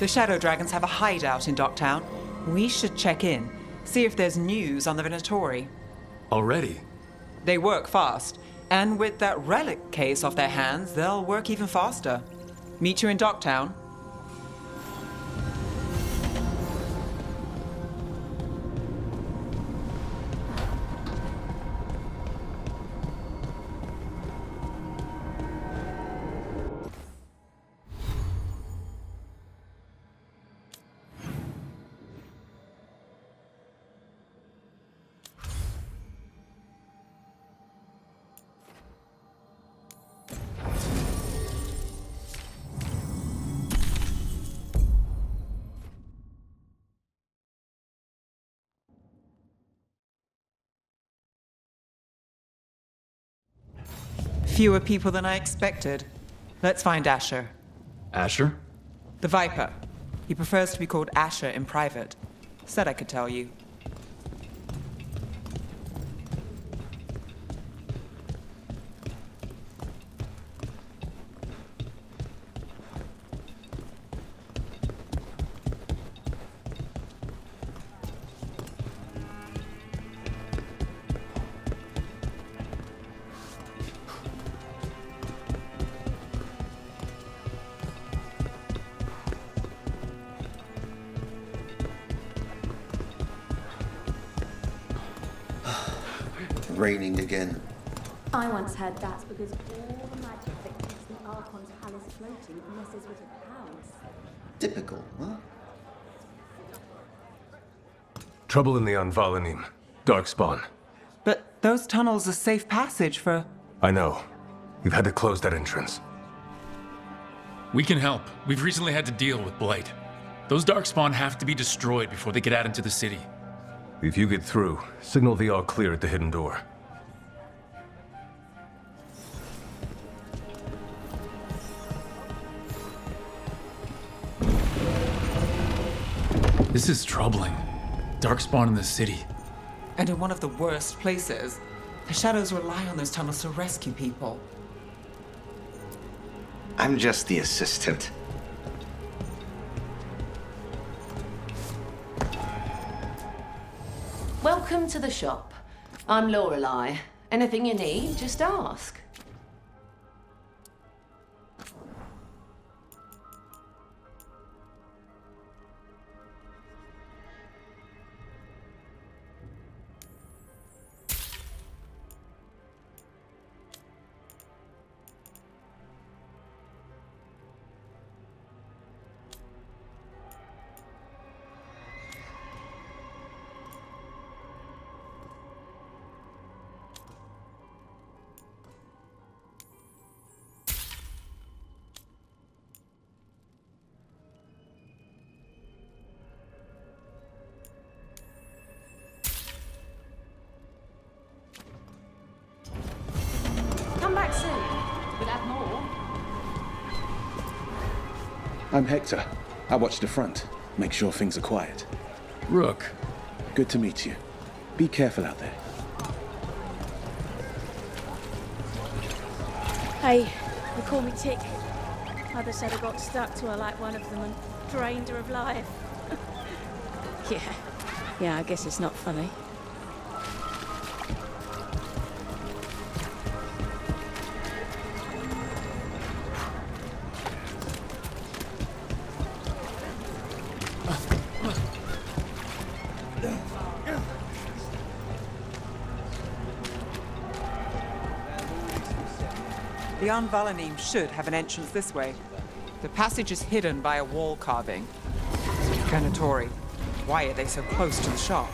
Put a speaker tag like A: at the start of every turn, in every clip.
A: The Shadow Dragons have a hideout in Docktown. We should check in, see if there's news on the Venatori.
B: Already?
A: They work fast, and with that relic case off their hands, they'll work even faster. Meet you in Docktown. Fewer people than I expected. Let's find Asher.
B: Asher?
A: The Viper. He prefers to be called Asher in private. Said I could tell you.
C: Raining again.
D: I once heard that's because all the magic that keeps the Archon's palace floating messes with the clouds.
C: Typical, huh?
B: Trouble in the Anvalanim. Darkspawn.
A: But those tunnels are safe passage for...
B: I know. We've had to close that entrance.
E: We can help. We've recently had to deal with blight. Those Darkspawn have to be destroyed before they get out into the city.
B: If you get through, signal the all clear at the hidden door.
E: This is troubling. Darkspawn in the city.
A: And in one of the worst places. The Shadows rely on those tunnels to rescue people.
C: I'm just the assistant.
F: Welcome to the shop. I'm Lorelei. Anything you need, just ask. Come back soon. We'll have more.
G: I'm Hector. I watch the front. Make sure things are quiet.
E: Rook.
G: Good to meet you. Be careful out there.
H: Hey, they call me Tick. Mother said I got stuck to her like one of them and drained her of life. Yeah, I guess it's not funny.
A: The Anvalanim should have an entrance this way. The passage is hidden by a wall carving. Venatori. Why are they so close to the shop?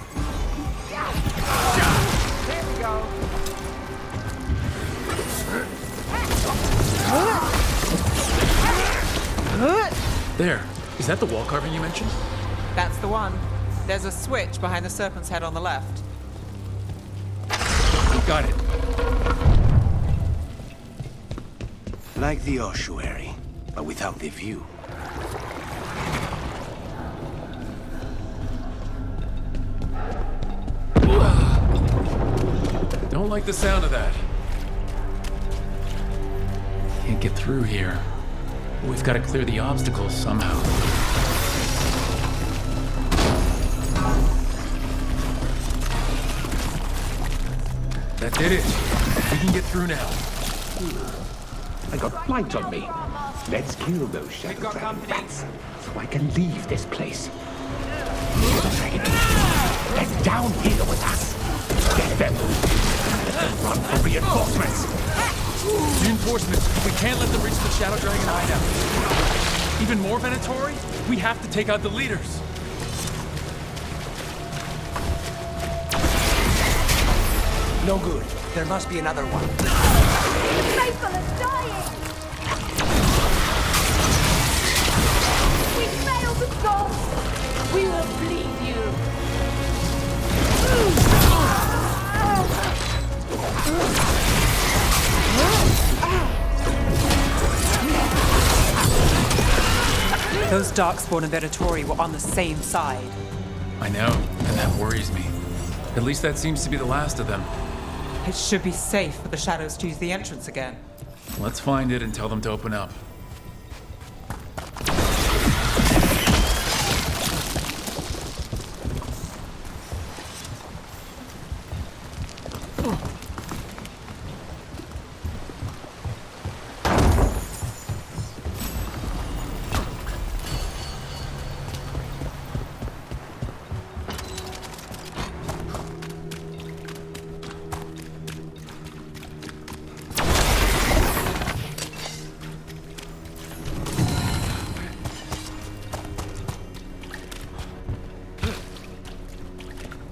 A: There we go.
E: There. Is that the wall carving you mentioned?
A: That's the one. There's a switch behind the serpent's head on the left.
E: Got it.
I: Like the ossuary, but without the view.
E: Don't like the sound of that. Can't get through here. We've got to clear the obstacles somehow. That did it. We can get through now.
J: I got blight on me. Let's kill those shadow dragon bats so I can leave this place. Dragon, get down here with us. Get them. Let them run for reinforcements.
E: Reinforcements. We can't let them reach the Shadow Dragon hideout. Even more Venatori? We have to take out the leaders.
I: No good. There must be another one.
H: Faithful is dying! We failed the gods!
F: We will bleed you.
A: Those Darkspawn and Venatori were on the same side.
E: I know, and that worries me. At least that seems to be the last of them.
A: It should be safe for the shadows to use the entrance again.
E: Let's find it and tell them to open up.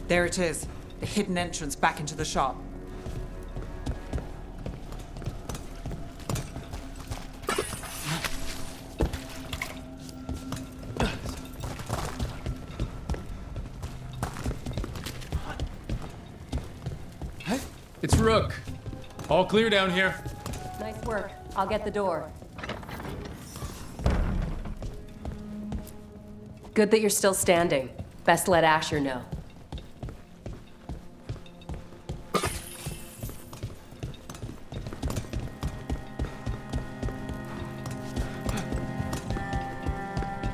A: There it is, the hidden entrance back into the shop.
E: It's Rook. All clear down here.
K: Nice work. I'll get the door. Good that you're still standing. Best let Asher know.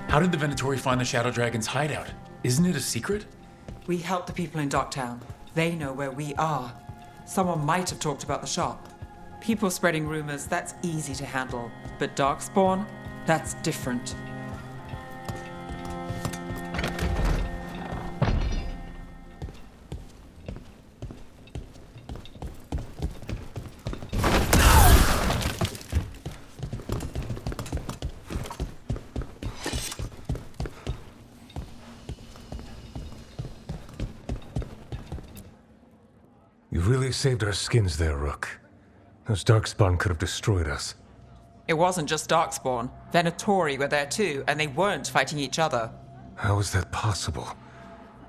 E: How did the Venatori find the Shadow Dragon's hideout? Isn't it a secret?
A: We help the people in Docktown. They know where we are. Someone might have talked about the shop. People spreading rumors, that's easy to handle. But Darkspawn, that's different.
B: You really saved our skins there, Rook. Those Darkspawn could have destroyed us.
A: It wasn't just Darkspawn. Venatori were there too, and they weren't fighting each other.
B: How is that possible?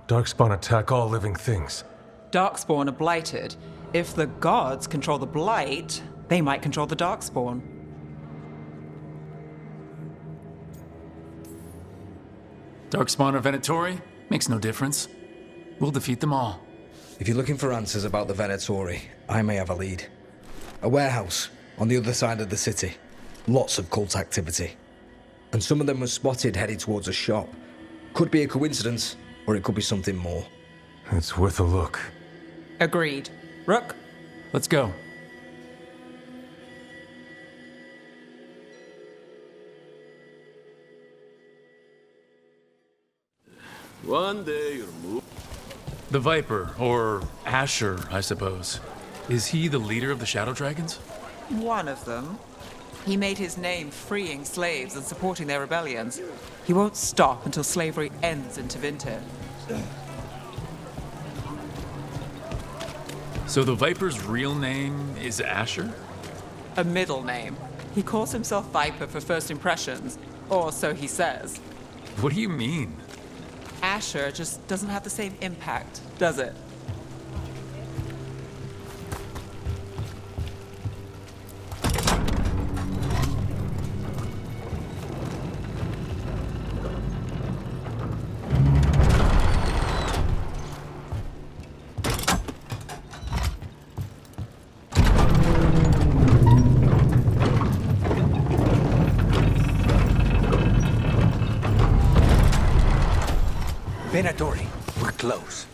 B: Darkspawn attack all living things.
A: Darkspawn are blighted. If the gods control the blight, they might control the Darkspawn.
E: Darkspawn or Venatori? Makes no difference. We'll defeat them all.
L: If you're looking for answers about the Venatori, I may have a lead. A warehouse on the other side of the city. Lots of cult activity. And some of them were spotted headed towards a shop. Could be a coincidence, or it could be something more.
B: It's worth a look.
A: Agreed. Rook?
E: Let's go.
I: One day you'll move.
E: The Viper, or Asher, I suppose. Is he the leader of the Shadow Dragons?
A: One of them. He made his name freeing slaves and supporting their rebellions. He won't stop until slavery ends in Tevinter.
E: So the Viper's real name is Asher?
A: A middle name. He calls himself Viper for first impressions, or so he says.
E: What do you mean?
A: Asher just doesn't have the same impact, does it?
I: Venatori, we're close.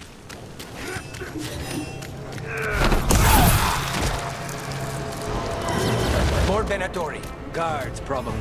I: Venatori. Guards, probably.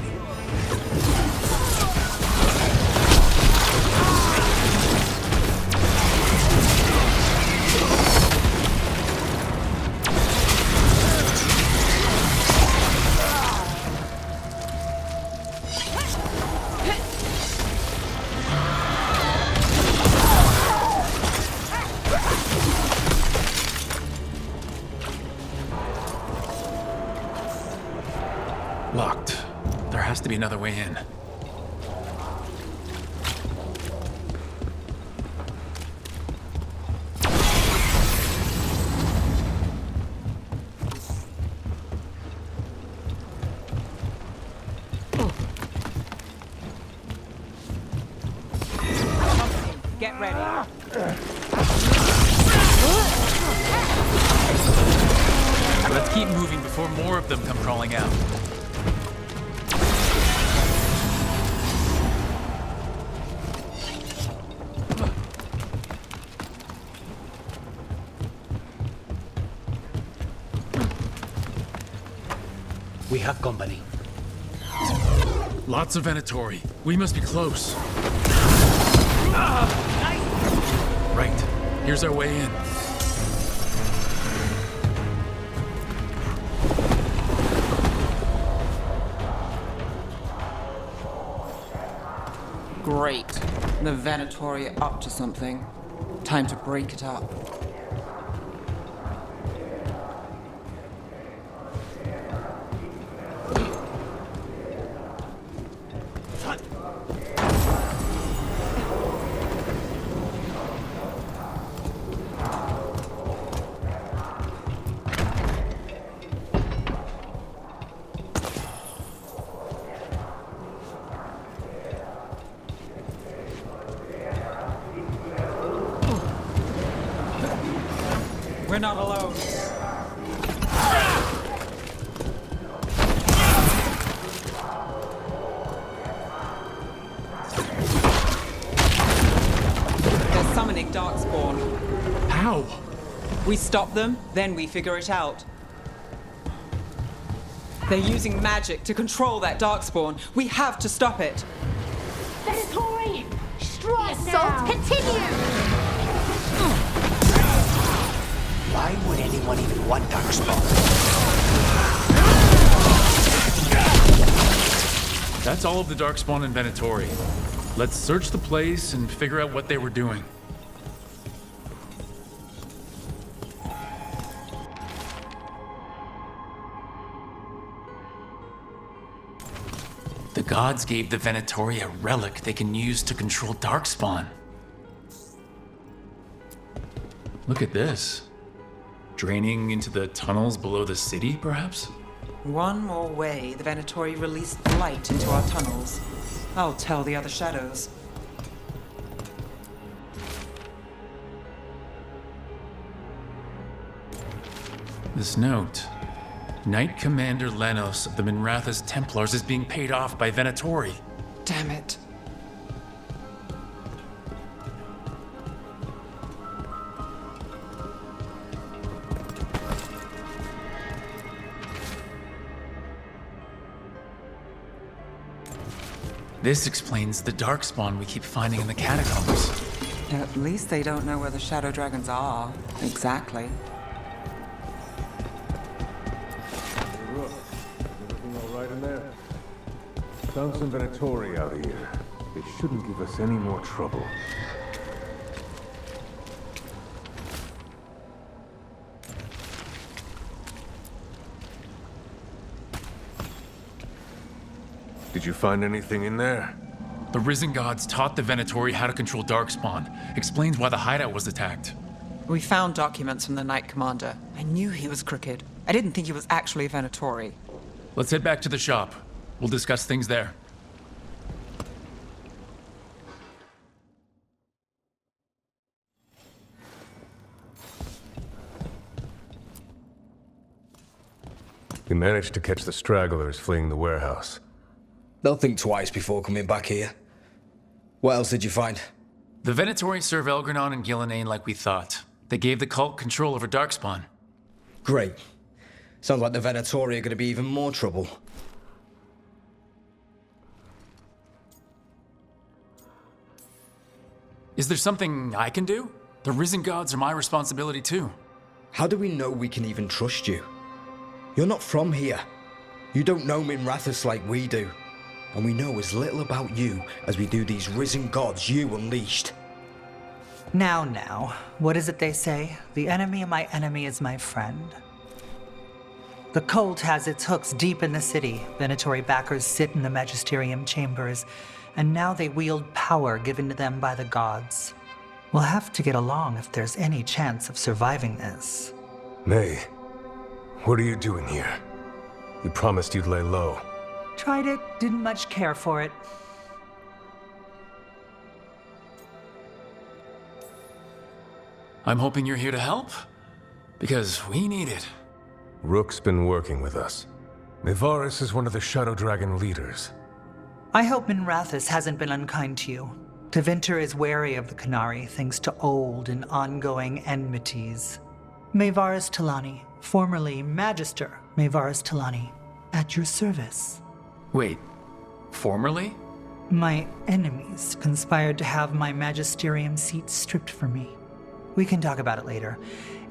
E: Locked. There has to be another way in.
A: Get ready.
E: Let's keep moving before more of them come crawling out.
I: We have company.
E: Lots of Venatori. We must be close. Right. Here's our way in.
A: Great. The Venatori are up to something. Time to break it up. We're not alone. They're summoning Darkspawn.
E: How?
A: We stop them, then we figure it out. They're using magic to control that Darkspawn. We have to stop it.
D: Venatori! Strong assault continue!
I: Why would anyone even want Darkspawn?
E: That's all of the Darkspawn in Venatori. Let's search the place and figure out what they were doing. The gods gave the Venatori a relic they can use to control Darkspawn. Look at this. Draining into the tunnels below the city, perhaps?
A: One more way the Venatori released blight into our tunnels. I'll tell the other shadows.
E: This note. Knight Commander Lenos of the Minratha's Templars is being paid off by Venatori.
A: Damn it.
E: This explains the Darkspawn we keep finding in the catacombs.
A: At least they don't know where the Shadow Dragons are. Exactly.
B: Rook, everything all right in there? Found some Venatori out here. They shouldn't give us any more trouble. Did you find anything in there?
E: The Risen Gods taught the Venatori how to control Darkspawn. Explains why the hideout was attacked.
A: We found documents from the Knight Commander. I knew he was crooked. I didn't think he was actually a Venatori.
E: Let's head back to the shop. We'll discuss things there.
B: We managed to catch the stragglers fleeing the warehouse.
L: They'll think twice before coming back here. What else did you find?
E: The Venatori serve Elgranon and Gillenane like we thought. They gave the cult control over Darkspawn.
L: Great. Sounds like the Venatori are going to be even more trouble.
E: Is there something I can do? The Risen Gods are my responsibility too.
L: How do we know we can even trust you? You're not from here. You don't know Minrathous like we do. And we know as little about you as we do these Risen Gods you unleashed.
M: Now, what is it they say? The enemy of my enemy is my friend. The cult has its hooks deep in the city. Venatori backers sit in the magisterium chambers, and now they wield power given to them by the gods. We'll have to get along if there's any chance of surviving this.
B: May, what are you doing here? You promised you'd lay low.
M: Tried it, didn't much care for it.
E: I'm hoping you're here to help, because we need it.
B: Rook's been working with us. Nevaris is one of the Shadow Dragon leaders.
M: I hope Minrathous hasn't been unkind to you. Tevinter is wary of the Canary thanks to old and ongoing enmities. Maevaris Talani, formerly Magister Maevaris Talani, at your service.
E: Wait, formerly?
M: My enemies conspired to have my magisterium seat stripped from me. We can talk about it later,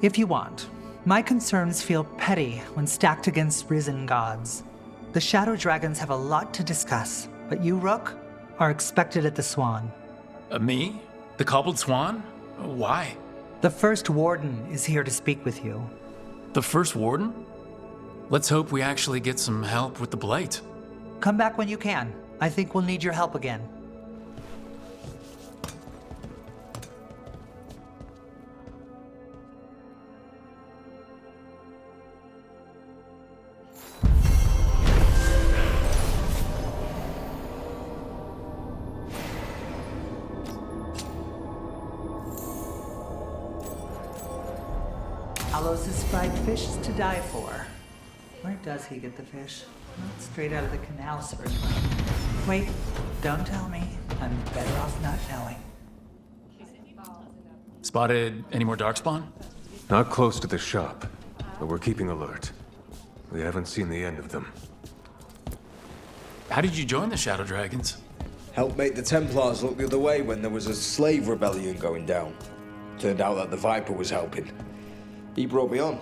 M: if you want. My concerns feel petty when stacked against risen gods. The Shadow Dragons have a lot to discuss, but you, Rook, are expected at the Swan.
E: Me? The Cobbled Swan? Why?
M: The First Warden is here to speak with you.
E: The First Warden? Let's hope we actually get some help with the Blight.
M: Come back when you can. I think we'll need your help again. Alos' fried fish is to die for. Where does he get the fish? Not straight out of the canal, certainly. Wait, don't tell me. I'm better off not knowing.
E: Spotted any more Darkspawn?
B: Not close to the shop, but we're keeping alert. We haven't seen the end of them.
E: How did you join the Shadow Dragons?
L: Helped make the Templars look the other way when there was a slave rebellion going down. Turned out that the Viper was helping. He brought me on.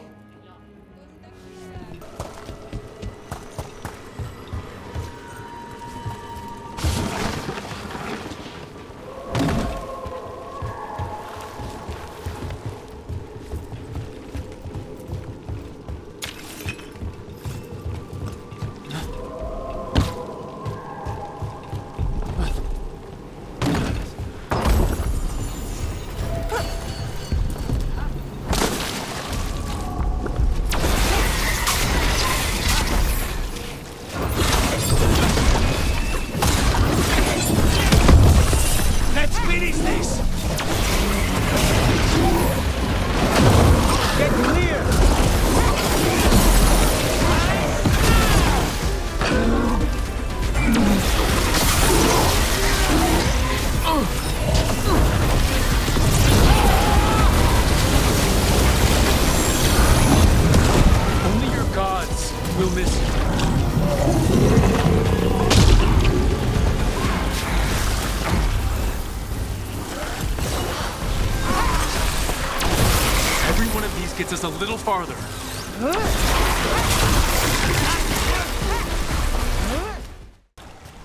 E: Gets us a little farther.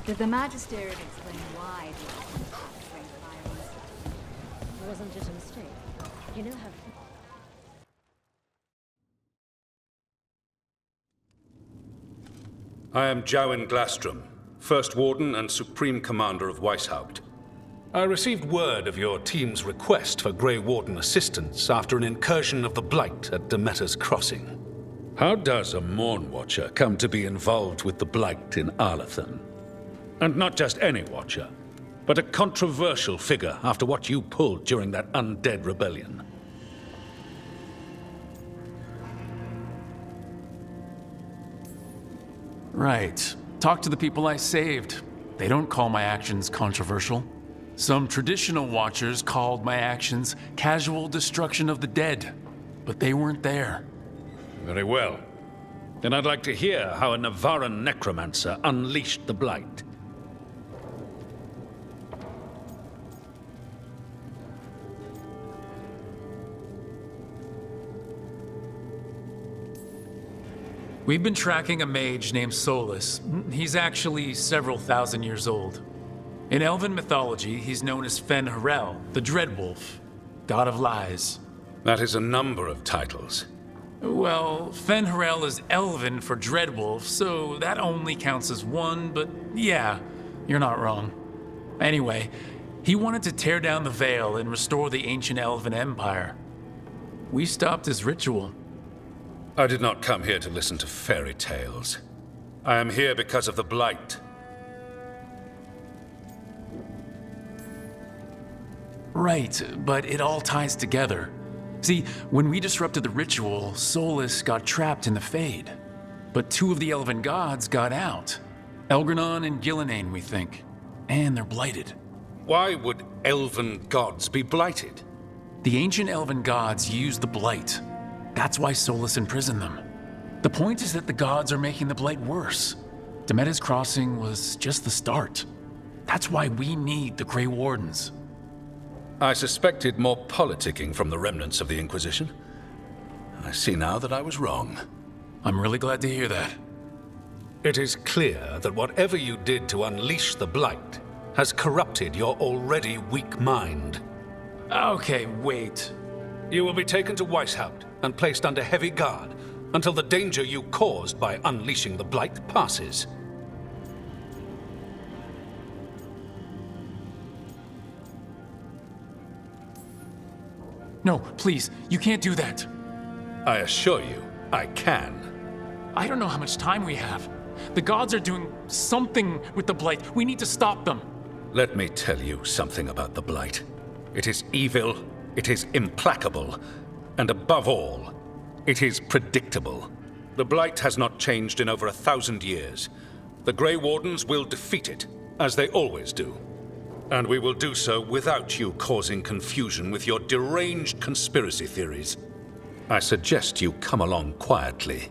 D: Did the Magisterium explain why the It wasn't just a mistake. You know how...
N: I am Jowen Glastrom, First Warden and Supreme Commander of Weishaupt. I received word of your team's request for Grey Warden assistance after an incursion of the Blight at Demeter's Crossing. How does a Morn Watcher come to be involved with the Blight in Arlathan? And not just any Watcher, but a controversial figure after what you pulled during that undead rebellion.
E: Right. Talk to the people I saved. They don't call my actions controversial. Some traditional Watchers called my actions casual destruction of the dead, but they weren't there.
N: Very well. Then I'd like to hear how a Navaran necromancer unleashed the blight.
E: We've been tracking a mage named Solus. He's actually several thousand years old. In Elven mythology, he's known as Fen-Harel, the Dreadwolf, god of lies.
N: That is a number of titles.
E: Well, Fen-Harel is Elven for Dreadwolf, so that only counts as one, but yeah, you're not wrong. Anyway, he wanted to tear down the Veil and restore the ancient Elven Empire. We stopped his ritual.
N: I did not come here to listen to fairy tales. I am here because of the blight.
E: Right, but it all ties together. See, when we disrupted the ritual, Solus got trapped in the Fade. But two of the Elven gods got out. Elgranon and Gillenane, we think. And they're blighted.
N: Why would Elven gods be blighted?
E: The ancient Elven gods used the blight. That's why Solus imprisoned them. The point is that the gods are making the blight worse. Demeda's Crossing was just the start. That's why we need the Grey Wardens.
N: I suspected more politicking from the remnants of the Inquisition. I see now that I was wrong.
E: I'm really glad to hear that.
N: It is clear that whatever you did to unleash the blight has corrupted your already weak mind.
E: Okay, wait.
N: You will be taken to Weishaupt and placed under heavy guard until the danger you caused by unleashing the blight passes.
E: No, please, you can't do that.
N: I assure you, I can.
E: I don't know how much time we have. The gods are doing something with the blight. We need to stop them.
N: Let me tell you something about the blight. It is evil, it is implacable, and above all, it is predictable. The blight has not changed in over 1,000 years. The Grey Wardens will defeat it, as they always do. And we will do so without you causing confusion with your deranged conspiracy theories. I suggest you come along quietly.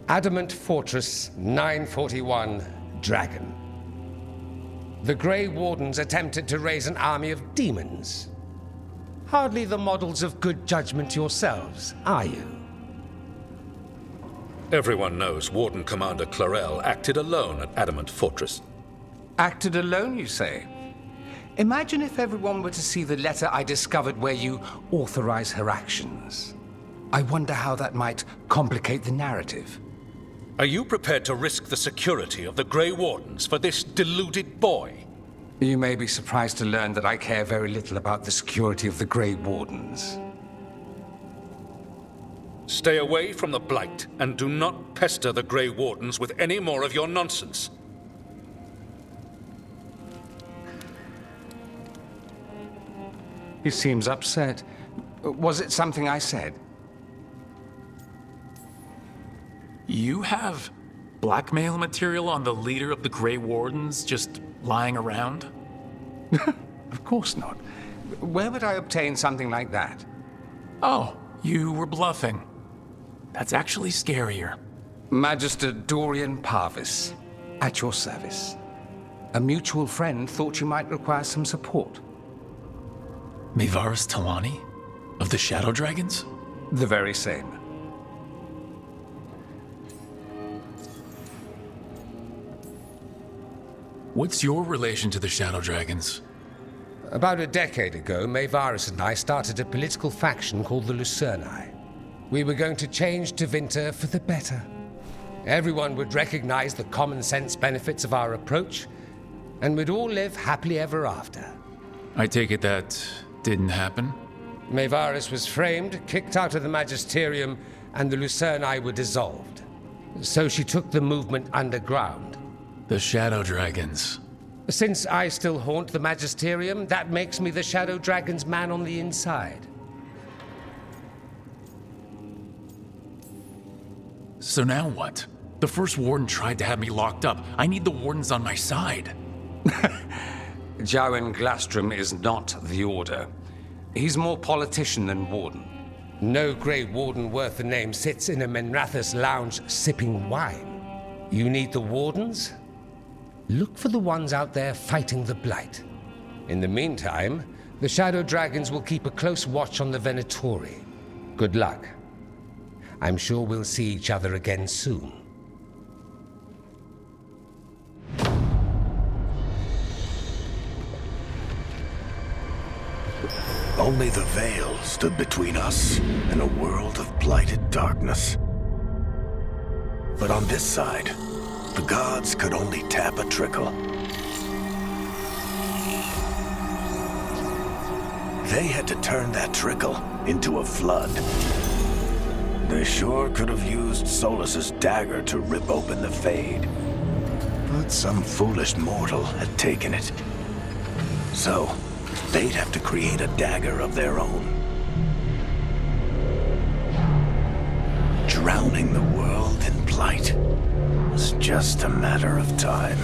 J: Adamant Fortress 941, Dragon. The Grey Wardens attempted to raise an army of demons. Hardly the models of good judgment yourselves, are you?
N: Everyone knows Warden Commander Clarel acted alone at Adamant Fortress.
J: Acted alone, you say? Imagine if everyone were to see the letter I discovered where you authorize her actions. I wonder how that might complicate the narrative.
N: Are you prepared to risk the security of the Grey Wardens for this deluded boy?
J: You may be surprised to learn that I care very little about the security of the Grey Wardens.
N: Stay away from the blight and do not pester the Grey Wardens with any more of your nonsense.
J: He seems upset. Was it something I said?
E: You have blackmail material on the leader of the Grey Wardens just lying around?
J: Of course not. Where would I obtain something like that?
E: Oh, you were bluffing. That's actually scarier.
J: Magister Dorian Parvis, at your service. A mutual friend thought you might require some support.
E: Maevaris Talani? Of the Shadow Dragons?
J: The very same.
E: What's your relation to the Shadow Dragons?
J: About a decade ago, Maevaris and I started a political faction called the Lucerni. We were going to change Tevinter for the better. Everyone would recognize the common sense benefits of our approach, and we'd all live happily ever after.
E: I take it that didn't happen?
J: Maevaris was framed, kicked out of the Magisterium, and the Lucerni were dissolved. So she took the movement underground.
E: The Shadow Dragons.
J: Since I still haunt the Magisterium, that makes me the Shadow Dragon's man on the inside.
E: So now what? The First Warden tried to have me locked up. I need the Wardens on my side.
J: Jowen Glastrom is not the Order. He's more politician than Warden. No Grey Warden worth the name sits in a Menrathus lounge sipping wine. You need the Wardens? Look for the ones out there fighting the Blight. In the meantime, the Shadow Dragons will keep a close watch on the Venatori. Good luck. I'm sure we'll see each other again soon.
I: Only the Veil stood between us and a world of blighted darkness. But on this side, the gods could only tap a trickle. They had to turn that trickle into a flood. They sure could have used Solus's dagger to rip open the Fade. But some foolish mortal had taken it. So, they'd have to create a dagger of their own. Drowning the world in blight was just a matter of time.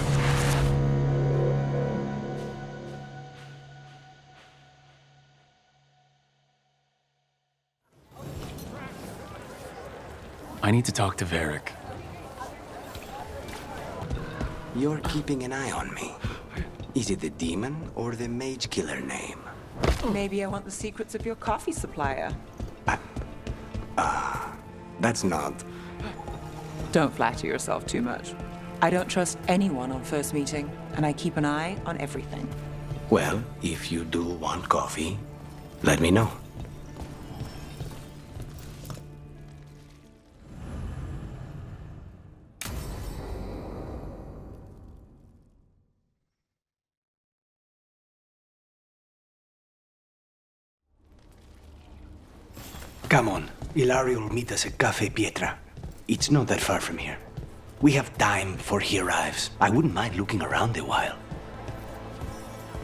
E: I need to talk to Varric.
I: You're keeping an eye on me. Is it the demon or the mage killer name?
A: Maybe I want the secrets of your coffee supplier.
I: That's not...
A: Don't flatter yourself too much. I don't trust anyone on first meeting, and I keep an eye on everything.
I: Well, if you do want coffee, let me know. Come on, Ilario will meet us at Cafe Pietra. It's not that far from here. We have time before he arrives. I wouldn't mind looking around a while.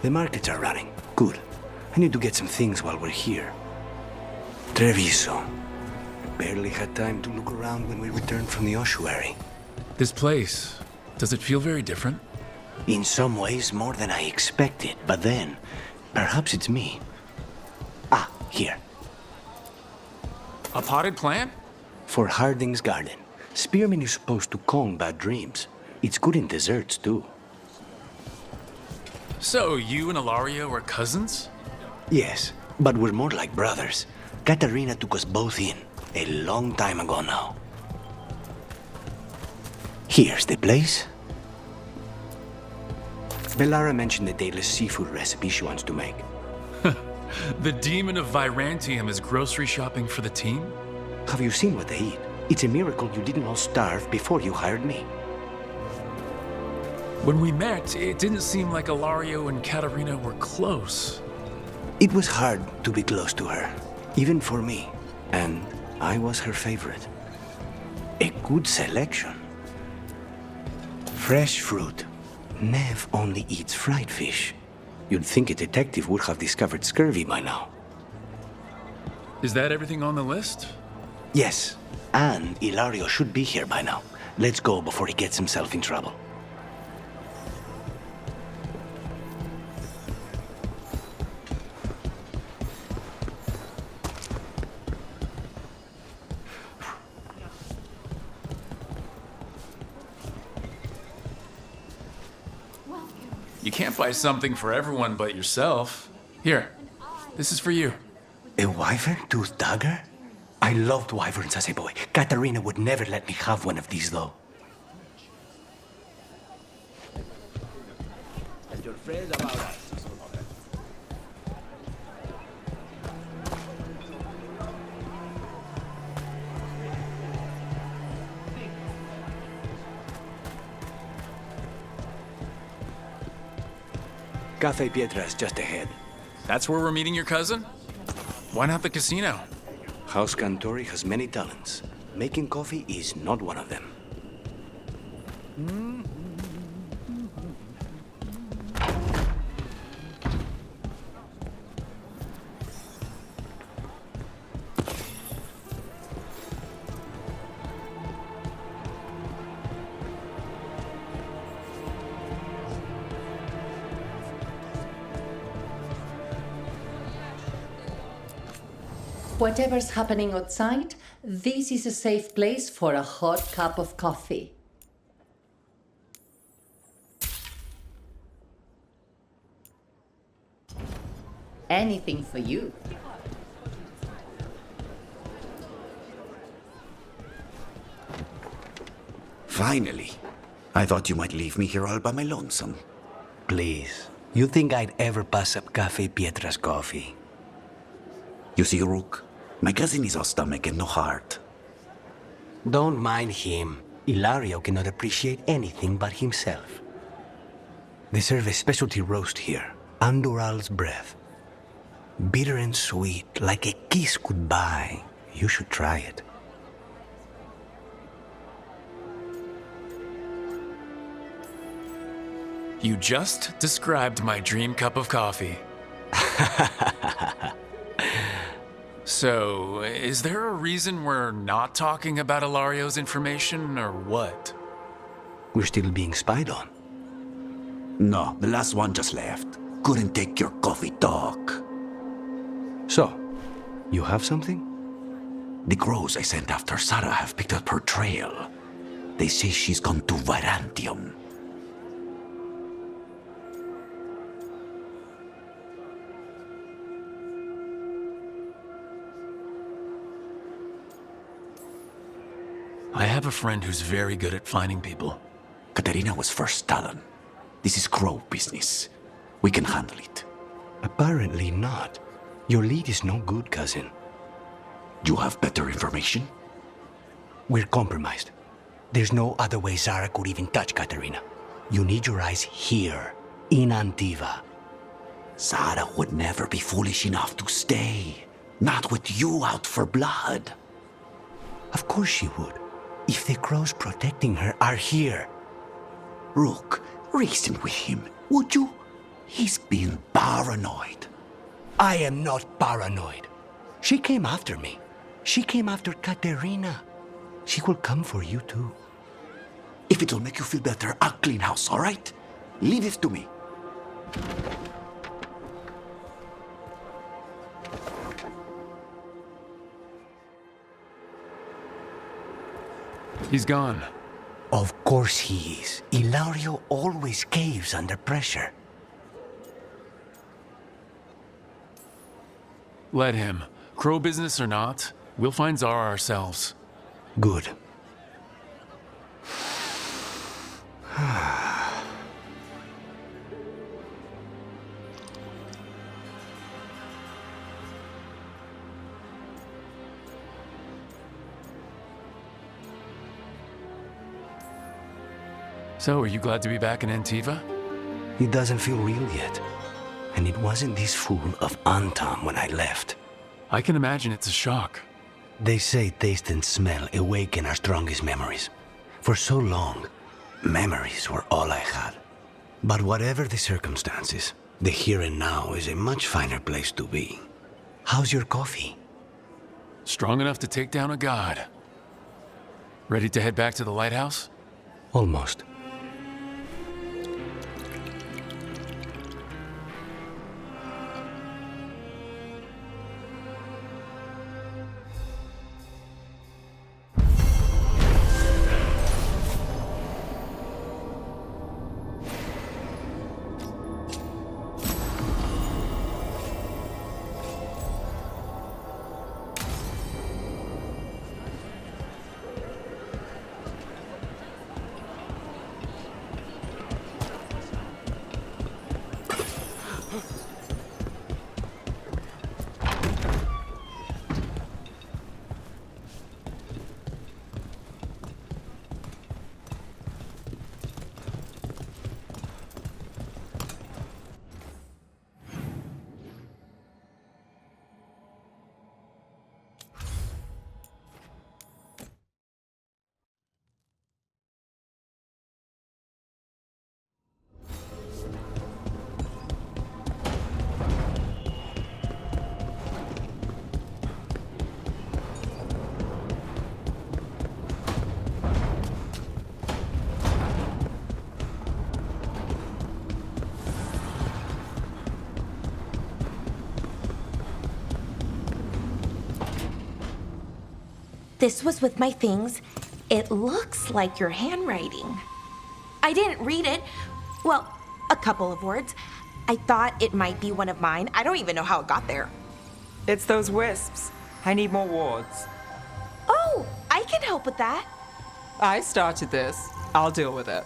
I: The markets are running. Good. I need to get some things while we're here. Treviso. Barely had time to look around when we returned from the ossuary.
E: This place, does it feel very different?
I: In some ways, more than I expected. But then, perhaps it's me. Ah, here.
E: A potted plant?
I: For Harding's garden. Spearmint is supposed to calm bad dreams. It's good in desserts, too.
E: So, you and Ilario are cousins?
I: Yes, but we're more like brothers. Katarina took us both in, a long time ago now. Here's the place. Bellara mentioned the daily seafood recipe she wants to make.
E: The demon of Virantium is grocery shopping for the team?
I: Have you seen what they eat? It's a miracle you didn't all starve before you hired me.
E: When we met, it didn't seem like Ilario and Katarina were close.
I: It was hard to be close to her, even for me. And I was her favorite. A good selection. Fresh fruit. Nev only eats fried fish. You'd think a detective would have discovered scurvy by now.
E: Is that everything on the list?
I: Yes, and Ilario should be here by now. Let's go before he gets himself in trouble.
E: You can't buy something for everyone but yourself. Here, this is for you.
I: A wyvern-toothed dagger? I loved wyverns as a boy. Katarina would never let me have one of these, though.
O: And you're afraid about us.
I: Cafe Pietra is just ahead.
E: That's where we're meeting your cousin? Why not the casino?
I: House Cantori has many talents. Making coffee is not one of them.
F: Whatever's happening outside, this is a safe place for a hot cup of coffee. Anything for you.
O: Finally. I thought you might leave me here all by my lonesome.
I: Please. You think I'd ever pass up Cafe Pietra's coffee?
O: You see, Rook, my cousin is all stomach and no heart.
I: Don't mind him. Ilario cannot appreciate anything but himself. They serve a specialty roast here, Andoral's breath. Bitter and sweet, like a kiss goodbye. You should try it.
E: You just described my dream cup of coffee. So, is there a reason we're not talking about Ilario's information, or what?
I: We're still being spied on.
O: No, the last one just left. Couldn't take your coffee talk.
I: So, you have something?
O: The crows I sent after Sarah have picked up her trail. They say she's gone to Virantium.
E: I have a friend who's very good at finding people.
O: Katerina was first Talon. This is crow business. We can handle it.
I: Apparently not. Your lead is no good, cousin.
O: You have better information?
I: We're compromised. There's no other way Zara could even touch Katerina. You need your eyes here, in Antiva.
O: Zara would never be foolish enough to stay. Not with you out for blood.
I: Of course she would. If the crows protecting her are here.
O: Rook, reason with him, would you? He's being paranoid.
I: I am not paranoid. She came after me. She came after Katerina. She will come for you too.
O: If it'll make you feel better, I'll clean house, all right? Leave this to me.
E: He's gone.
I: Of course he is. Ilario always caves under pressure.
E: Let him. Crow business or not, we'll find Zara ourselves.
I: Good.
E: So, are you glad to be back in Antiva?
I: It doesn't feel real yet. And it wasn't this fool of Anton when I left.
E: I can imagine it's a shock.
I: They say taste and smell awaken our strongest memories. For so long, memories were all I had. But whatever the circumstances, the here and now is a much finer place to be. How's your coffee?
E: Strong enough to take down a god. Ready to head back to the lighthouse?
I: Almost.
P: this was with my things. It looks like your handwriting. I didn't read it. Well, a couple of words. I thought it might be one of mine. I don't even know how it got there.
A: It's those wisps. I need more wards.
P: Oh, I can help with that.
A: I started this. I'll deal with it.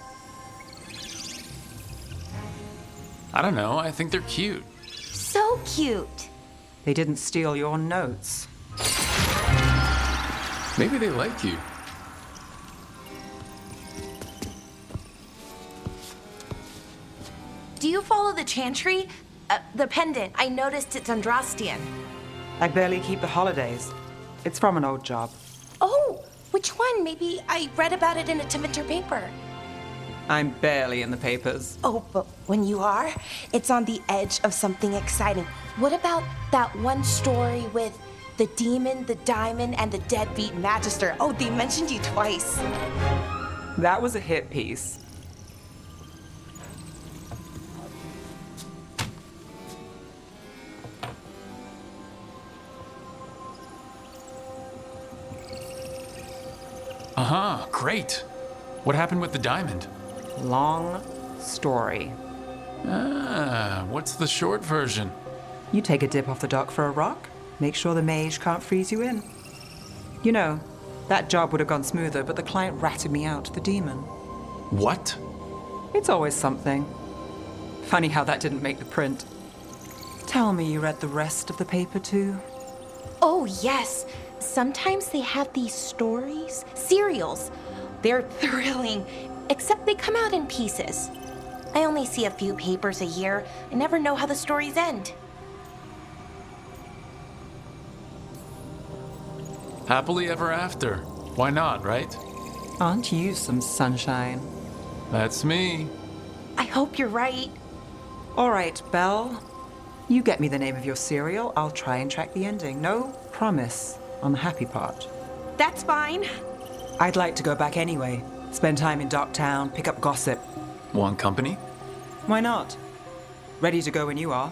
E: I don't know, I think they're cute.
P: So cute.
A: They didn't steal your notes.
E: Maybe they like you.
P: Do you follow the chantry? The pendant. I noticed it's Andrastian.
A: I barely keep the holidays. It's from an old job.
P: Oh, which one? Maybe I read about it in a Timenter paper.
A: I'm barely in the papers.
P: Oh, but when you are, it's on the edge of something exciting. What about that one story with the demon, the diamond, and the deadbeat magister? Oh, they mentioned you twice.
A: That was a hit piece.
E: Uh-huh, great. What happened with the diamond?
A: Long story.
E: Ah, what's the short version?
A: You take a dip off the dock for a rock, make sure the mage can't freeze you in. You know, that job would have gone smoother, but the client ratted me out to the demon.
E: What?
A: It's always something. Funny how that didn't make the print. Tell me you read the rest of the paper too?
P: Oh, yes. Sometimes they have these stories, serials. They're thrilling, except they come out in pieces. I only see a few papers a year. I never know how the stories end.
E: Happily ever after. Why not, right?
A: Aren't you some sunshine?
E: That's me.
P: I hope you're right.
A: All right, Belle. You get me the name of your serial, I'll try and track the ending. No promise on the happy part.
P: That's fine.
A: I'd like to go back anyway. Spend time in Docktown, pick up gossip.
E: Want company?
A: Why not? Ready to go when you are.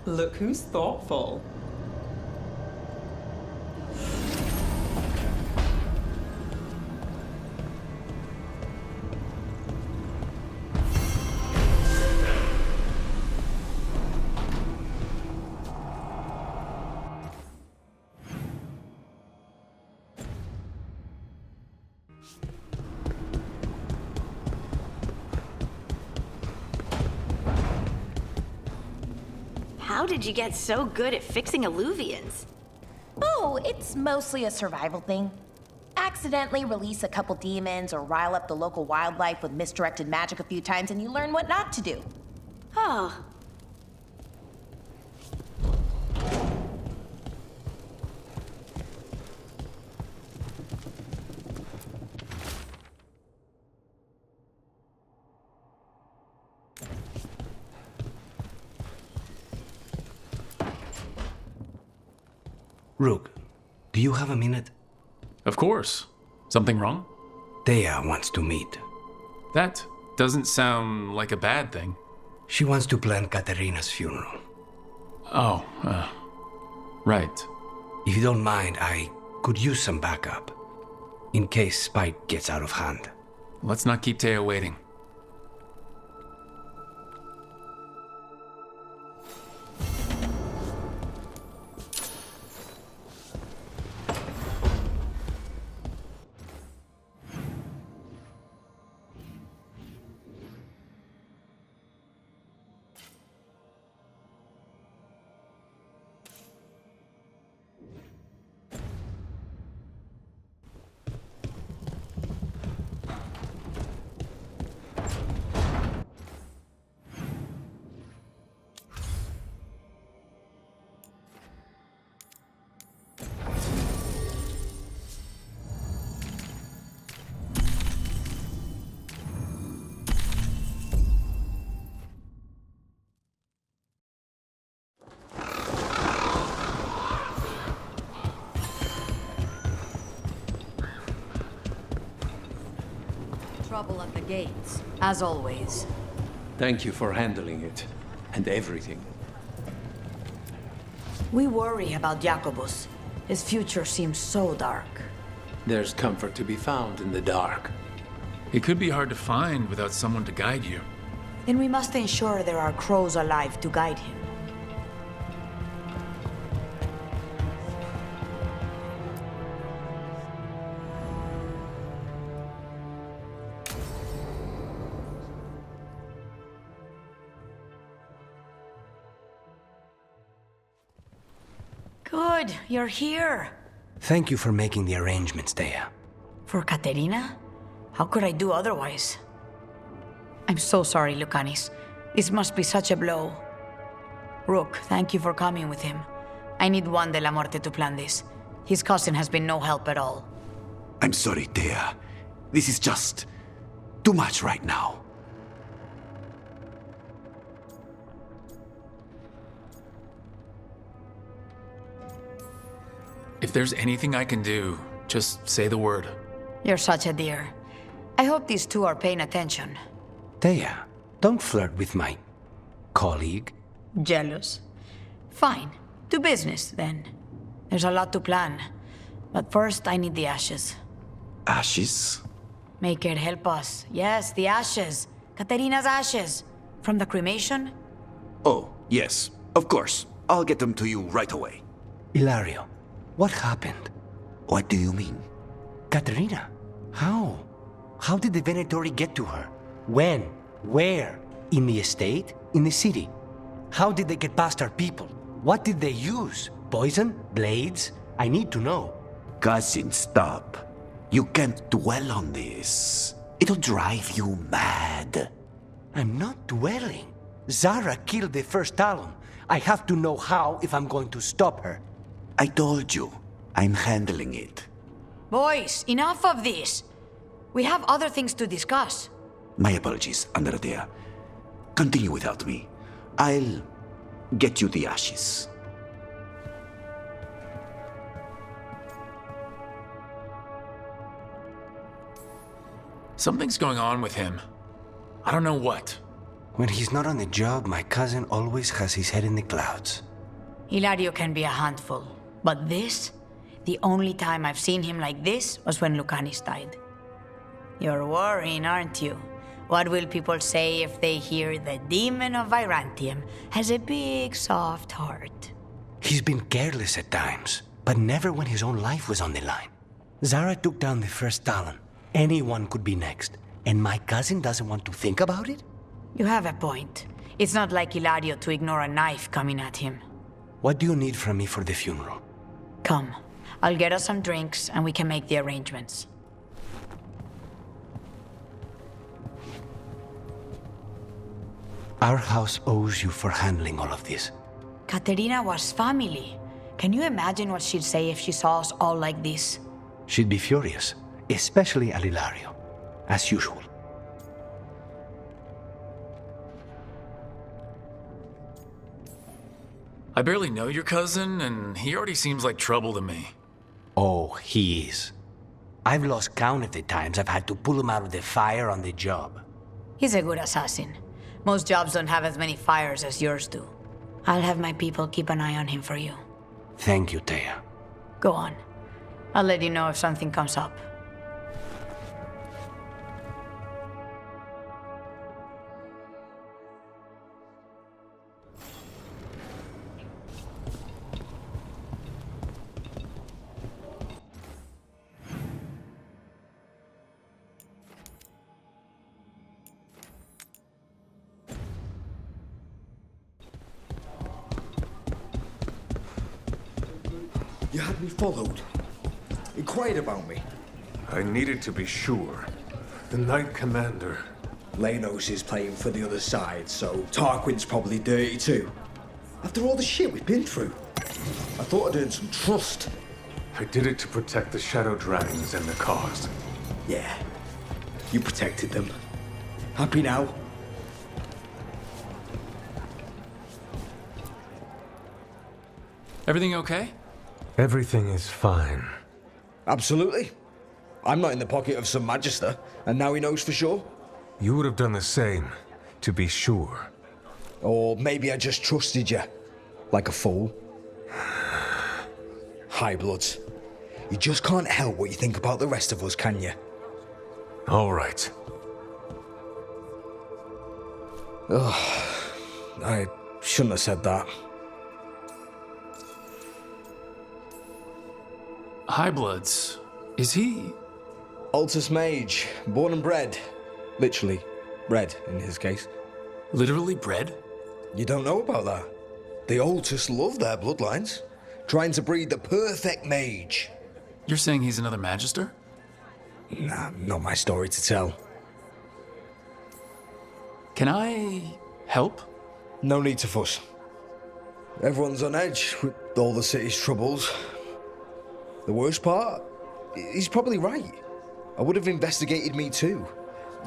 A: Look who's thoughtful.
Q: How did you get so good at fixing alluvians?
P: Oh, it's mostly a survival thing. Accidentally release a couple demons or rile up the local wildlife with misdirected magic a few times and you learn what not to do.
Q: Oh.
I: Rook, do you have a minute?
E: Of course. Something wrong?
I: Thea wants to meet.
E: That doesn't sound like a bad thing.
I: She wants to plan Katerina's funeral.
E: Oh, right.
I: If you don't mind, I could use some backup. In case Spike gets out of hand.
E: Let's not keep Thea waiting.
F: trouble at the gates, as always.
J: Thank you for handling it. And everything.
R: We worry about Jacobus. His future seems so dark.
J: There's comfort to be found in the dark.
E: It could be hard to find without someone to guide you.
R: Then we must ensure there are crows alive to guide him. Good, you're here.
I: Thank you for making the arrangements, Dea.
R: For Katerina? How could I do otherwise? I'm so sorry, Lucanis. This must be such a blow. Rook, thank you for coming with him. I need Juan de la Muerte to plan this. His cousin has been no help at all.
O: I'm sorry, Dea. This is just too much right now.
E: If there's anything I can do, just say the word.
R: You're such a dear. I hope these two are paying attention.
I: Dea, don't flirt with my colleague.
R: Jealous. Fine. To business, then. There's a lot to plan. But first, I need the ashes.
O: Ashes?
R: Make it help us. Yes, the ashes. Katerina's ashes. From the cremation?
O: Oh, yes. Of course. I'll get them to you right away.
I: Ilario, what happened?
O: What do you mean?
I: Katerina, how? How did the Venatori get to her? When? Where? In the estate? In the city? How did they get past our people? What did they use? Poison? Blades? I need to know.
O: Cousin, stop. You can't dwell on this. It'll drive you mad.
I: I'm not dwelling. Zara killed the first Talon. I have to know how if I'm going to stop her.
O: I told you. I'm handling it.
R: Boys, enough of this. We have other things to discuss.
O: My apologies, Andradea. Continue without me. I'll get you the ashes.
E: Something's going on with him. I don't know what.
I: When he's not on the job, my cousin always has his head in the clouds.
R: Hilario can be a handful. But this? The only time I've seen him like this was when Lucanis died. You're worrying, aren't you? What will people say if they hear the demon of Virantium has a big, soft heart?
I: He's been careless at times, but never when his own life was on the line. Zara took down the first Talon. Anyone could be next. And my cousin doesn't want to think about it?
R: You have a point. It's not like Hilario to ignore a knife coming at him.
I: What do you need from me for the funeral?
R: Come. I'll get us some drinks and we can make the arrangements.
I: Our house owes you for handling all of this.
R: Katerina was family. Can you imagine what she'd say if she saw us all like this?
I: She'd be furious, especially at Hilario, as usual.
E: I barely know your cousin, and he already seems like trouble to me.
I: Oh, he is. I've lost count of the times I've had to pull him out of the fire on the job.
R: He's a good assassin. Most jobs don't have as many fires as yours do. I'll have my people keep an eye on him for you.
I: Thank you, Dea.
R: Go on. I'll let you know if something comes up.
L: You had me followed. Inquired about me.
B: I needed to be sure. The Knight Commander.
L: Lanos is playing for the other side, so Tarquin's probably dirty too. After all the shit we've been through, I thought I'd earned some trust.
B: I did it to protect the Shadow Dragons and the cause.
L: Yeah, you protected them. Happy now?
E: Everything okay?
B: Everything is fine.
L: Absolutely. I'm not in the pocket of some magister, and now he knows for sure.
B: You would have done the same, to be sure.
L: Or maybe I just trusted you, like a fool. High Bloods. You just can't help what you think about the rest of us, can you?
B: All right.
L: Ugh, I shouldn't have said that.
E: Highbloods. Is he?
L: Altus Mage, born and bred. Literally, bred in his case.
E: Literally bred?
L: You don't know about that? The Altus love their bloodlines, trying to breed the perfect mage.
E: You're saying he's another Magister?
L: Nah, not my story to tell.
E: Can I help?
L: No need to fuss. Everyone's on edge with all the city's troubles. The worst part? He's probably right. I would have investigated me too.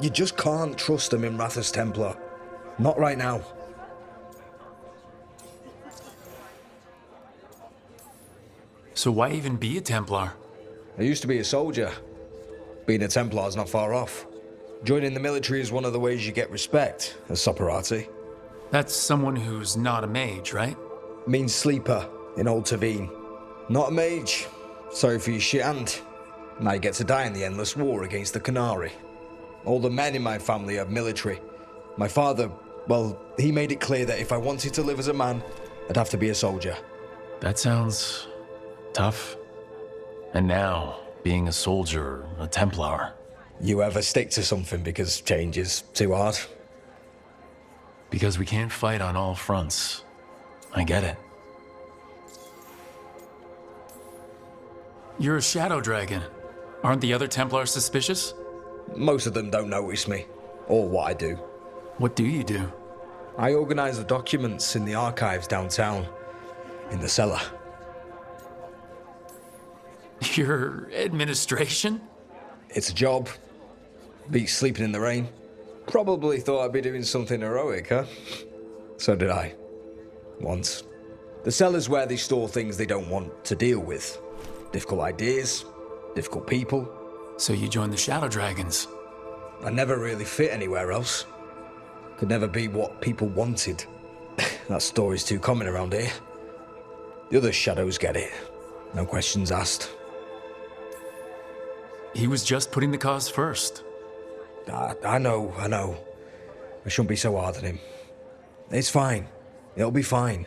L: You just can't trust them in Rathus Templar. Not right now.
E: So why even be a Templar?
L: I used to be a soldier. Being a Templar's not far off. Joining the military is one of the ways you get respect, as Soperati.
E: That's someone who's not a mage, right?
L: Means sleeper in Old Tavine. Not a mage. Sorry for your shit hand. Now you get to die in the endless war against the Canary. All the men in my family are military. My father, well, he made it clear that if I wanted to live as a man, I'd have to be a soldier.
E: That sounds tough. And now, being a soldier, a Templar.
L: You ever stick to something because change is too hard?
E: Because we can't fight on all fronts. I get it. You're a shadow dragon. Aren't the other Templars suspicious?
L: Most of them don't notice me, or what I do.
E: What do you do?
L: I organize the documents in the archives downtown, in the cellar.
E: Your administration?
L: It's a job. Beats sleeping in the rain. Probably thought I'd be doing something heroic, huh? So did I. Once. The cellar's where they store things they don't want to deal with. Difficult ideas, difficult people.
E: So you joined the Shadow Dragons?
L: I never really fit anywhere else. Could never be what people wanted. That story's too common around here. The other shadows get it. No questions asked.
E: He was just putting the cause first.
L: I know. I shouldn't be so hard on him. It's fine. It'll be fine.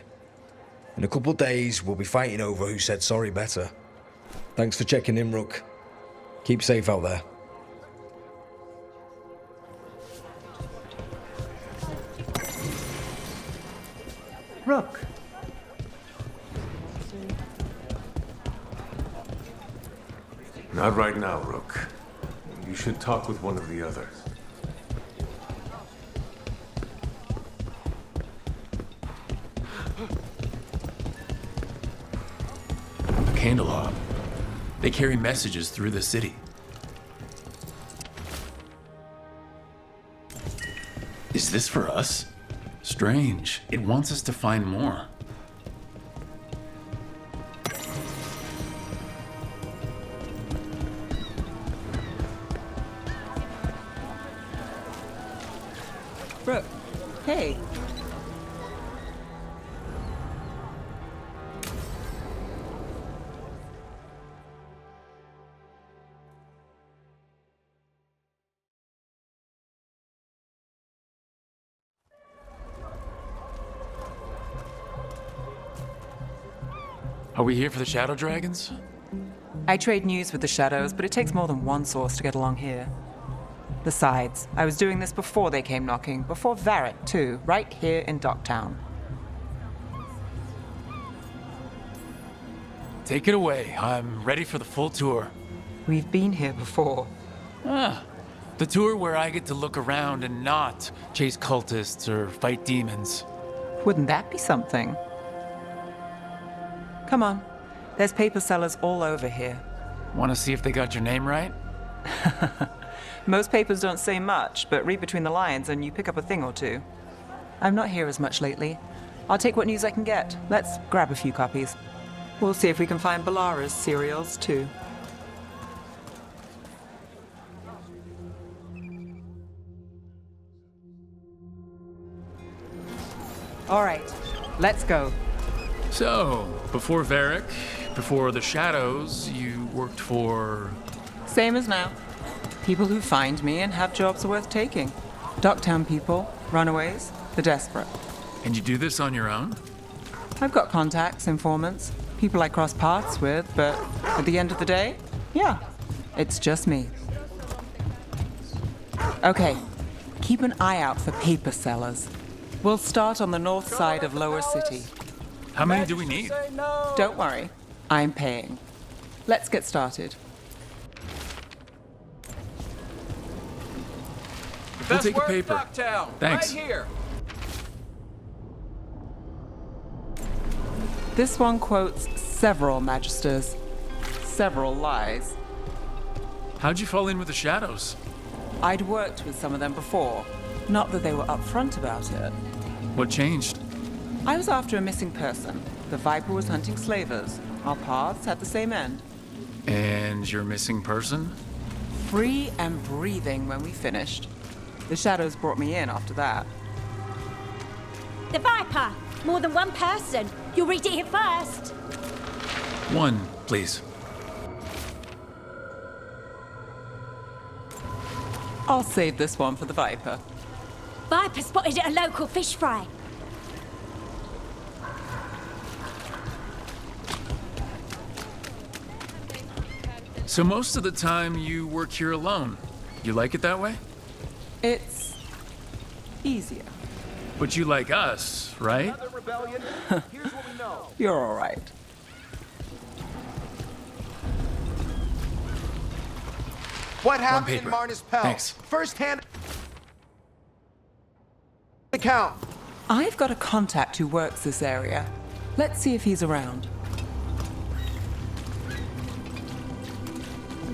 L: In a couple of days, we'll be fighting over who said sorry better. Thanks for checking in, Rook. Keep safe out there.
M: Rook.
B: Not right now, Rook. You should talk with one of the others.
E: A candelabra. They carry messages through the city. Is this for us? Strange. It wants us to find more.
A: Rook, hey.
E: Are we here for the Shadow Dragons?
A: I trade news with the Shadows, but it takes more than one source to get along here. Besides, I was doing this before they came knocking, before Varret, too, right here in Docktown.
E: Take it away. I'm ready for the full tour.
A: We've been here before.
E: Ah, the tour where I get to look around and not chase cultists or fight demons.
A: Wouldn't that be something? Come on. There's paper sellers all over here.
E: Want to see if they got your name right?
A: Most papers don't say much, but read between the lines and you pick up a thing or two. I'm not here as much lately. I'll take what news I can get. Let's grab a few copies. We'll see if we can find Balara's serials, too. All right, let's go.
E: So, before Varric, before the Shadows, you worked for...
A: Same as now. People who find me and have jobs worth taking. Docktown people, runaways, the desperate.
E: And you do this on your own?
A: I've got contacts, informants, people I cross paths with, but at the end of the day, yeah, it's just me. Okay, keep an eye out for paper sellers. We'll start on the north side of Lower City.
E: How many do we need?
A: Don't worry, I'm paying. Let's get started.
E: We'll take a paper. Thanks.
S: Right here.
A: This one quotes several magisters, several lies.
E: How'd you fall in with the Shadows?
A: I'd worked with some of them before, not that they were upfront about it.
E: What changed?
A: I was after a missing person. The Viper was hunting slavers. Our paths had the same end.
E: And your missing person?
A: Free and breathing when we finished. The Shadows brought me in after that.
H: The Viper! More than one person. You'll read it here first.
E: One, please.
A: I'll save this one for the Viper.
H: Viper spotted at a local fish fry.
E: So most of the time you work here alone. You like it that way?
A: It's easier.
E: But you like us, right?
A: You're all right.
S: What happened
E: paper.
S: in Marnus Pell?
E: Thanks.
S: First-hand account.
A: I've got a contact who works this area. Let's see if he's around.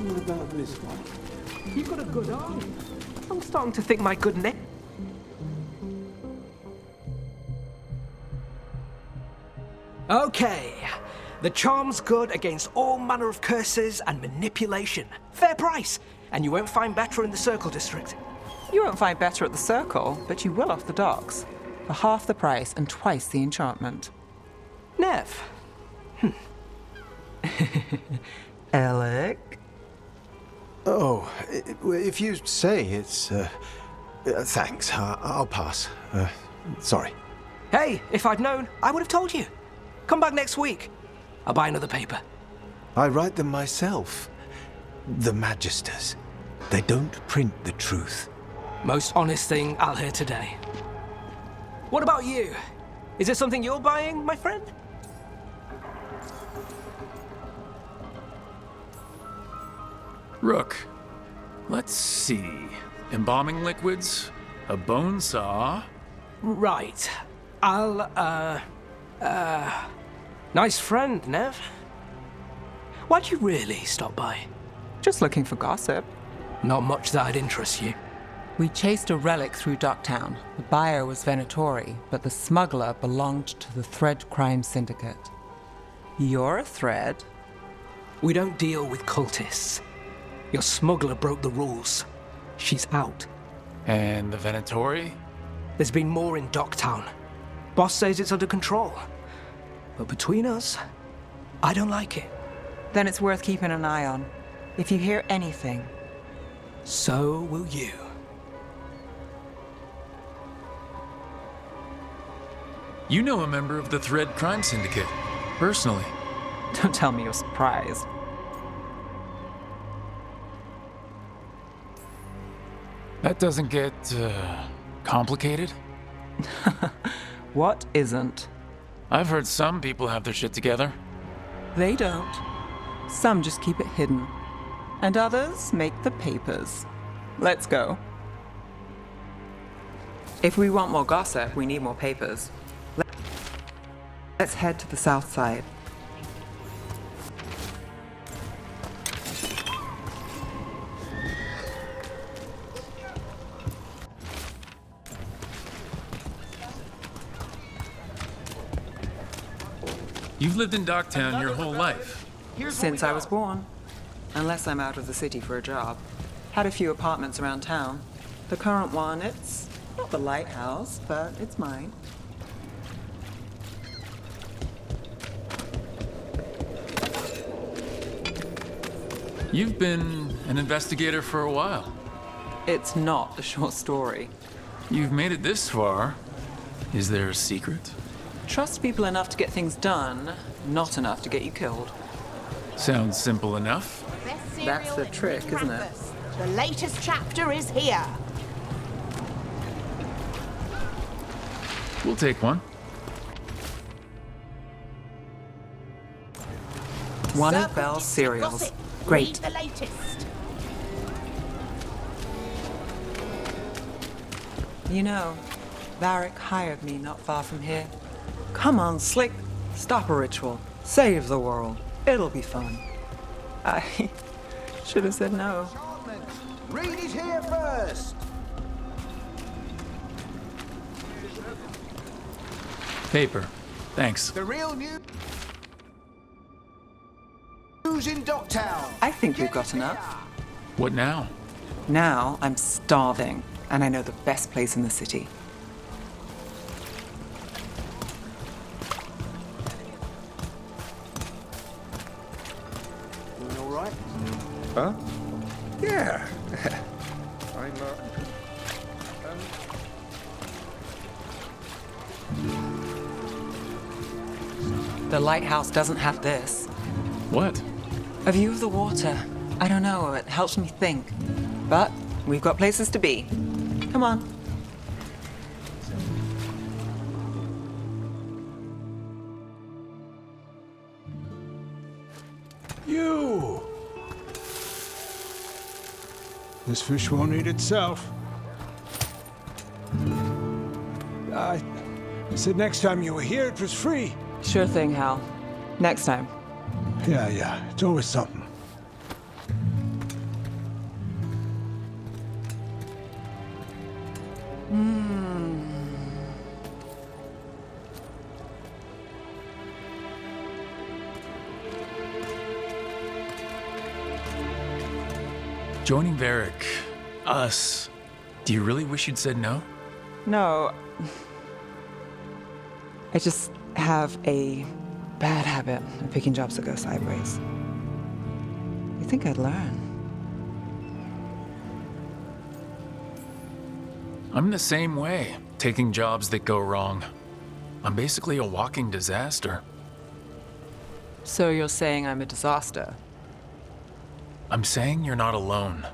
I: What about this one?
T: You've got a good eye. I'm starting to think my good neck. Okay. The charm's good against all manner of curses and manipulation. Fair price. And you won't find better in the Circle District.
A: You won't find better at the Circle, but you will off the docks. For half the price and twice the enchantment.
T: Nev.
A: Alec?
U: Oh, if you say it's... thanks. I'll pass. Sorry.
T: Hey, if I'd known, I would have told you. Come back next week. I'll buy another paper.
U: I write them myself. The Magisters. They don't print the truth.
T: Most honest thing I'll hear today. What about you? Is there something you're buying, my friend?
E: Rook. Let's see. Embalming liquids, a bone saw.
T: Right. Nice friend, Nev. Why'd you really stop by?
A: Just looking for gossip.
T: Not much that'd interest you.
A: We chased a relic through Docktown. The buyer was Venatori, but the smuggler belonged to the Thread Crime Syndicate. You're a Thread?
T: We don't deal with cultists. Your smuggler broke the rules. She's out.
E: And the Venatori?
T: There's been more in Docktown. Boss says it's under control. But between us, I don't like it.
A: Then it's worth keeping an eye on. If you hear anything.
T: So will you.
E: You know a member of the Thread Crime Syndicate, personally.
A: Don't tell me you're surprised.
E: That doesn't get, complicated?
A: What isn't?
E: I've heard some people have their shit together.
A: They don't. Some just keep it hidden. And others make the papers. Let's go. If we want more gossip, we need more papers. Let's head to the south side.
E: You've lived in Docktown your whole life.
A: Since I was born. Unless I'm out of the city for a job. Had a few apartments around town. The current one, it's not the lighthouse, but it's mine.
E: You've been an investigator for a while.
A: It's not a short story.
E: You've made it this far. Is there a secret?
A: Trust people enough to get things done, not enough to get you killed.
E: Sounds simple enough.
A: That's the trick, isn't it?
C: The latest chapter is here.
E: We'll take one.
A: One of Belle's cereals. Great.
C: Read the latest.
A: You know, Varric hired me not far from here. Come on, Slick. Stop a ritual. Save the world. It'll be fun. I should have said no.
S: Read it here first.
E: Paper. Thanks.
S: The real news in Docktown.
A: I think we've got enough.
E: What now?
A: Now I'm starving, and I know the best place in the city.
S: Doing all right?
B: Huh? Yeah. I'm,
A: The lighthouse doesn't have this.
E: What?
A: A view of the water. I don't know, it helps me think. But we've got places to be. Come on.
B: You! This fish won't eat itself. I said next time you were here, it was free.
A: Sure thing, Hal. Next time.
B: Yeah, it's always something.
E: Joining Varric, us. Do you really wish you'd said no?
A: No. I just have a bad habit of picking jobs that go sideways. You think I'd learn?
E: I'm the same way, taking jobs that go wrong. I'm basically a walking disaster.
A: So you're saying I'm a disaster?
E: I'm saying you're not alone.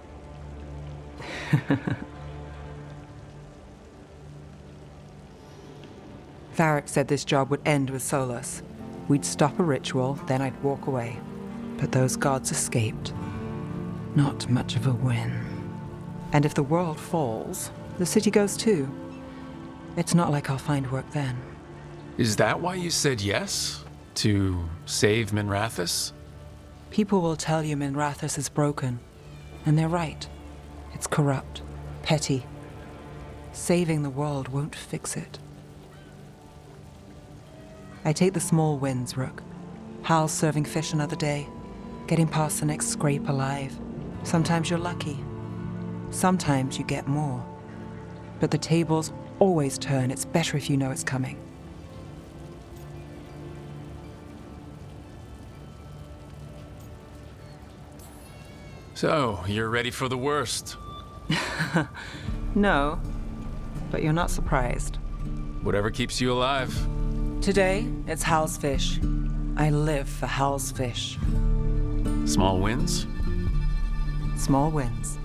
A: Varric said this job would end with Solus. We'd stop a ritual, then I'd walk away. But those gods escaped. Not much of a win. And if the world falls, the city goes too. It's not like I'll find work then.
E: Is that why you said yes? To save Minrathous?
A: People will tell you Minrathous is broken. And they're right. It's corrupt, petty. Saving the world won't fix it. I take the small wins, Rook. Hal's serving fish another day, getting past the next scrape alive. Sometimes you're lucky. Sometimes you get more. But the tables always turn. It's better if you know it's coming.
E: So, you're ready for the worst?
A: No, but you're not surprised.
E: Whatever keeps you alive.
A: Today, it's Hal's fish. I live for Hal's fish.
E: Small wins?
A: Small wins.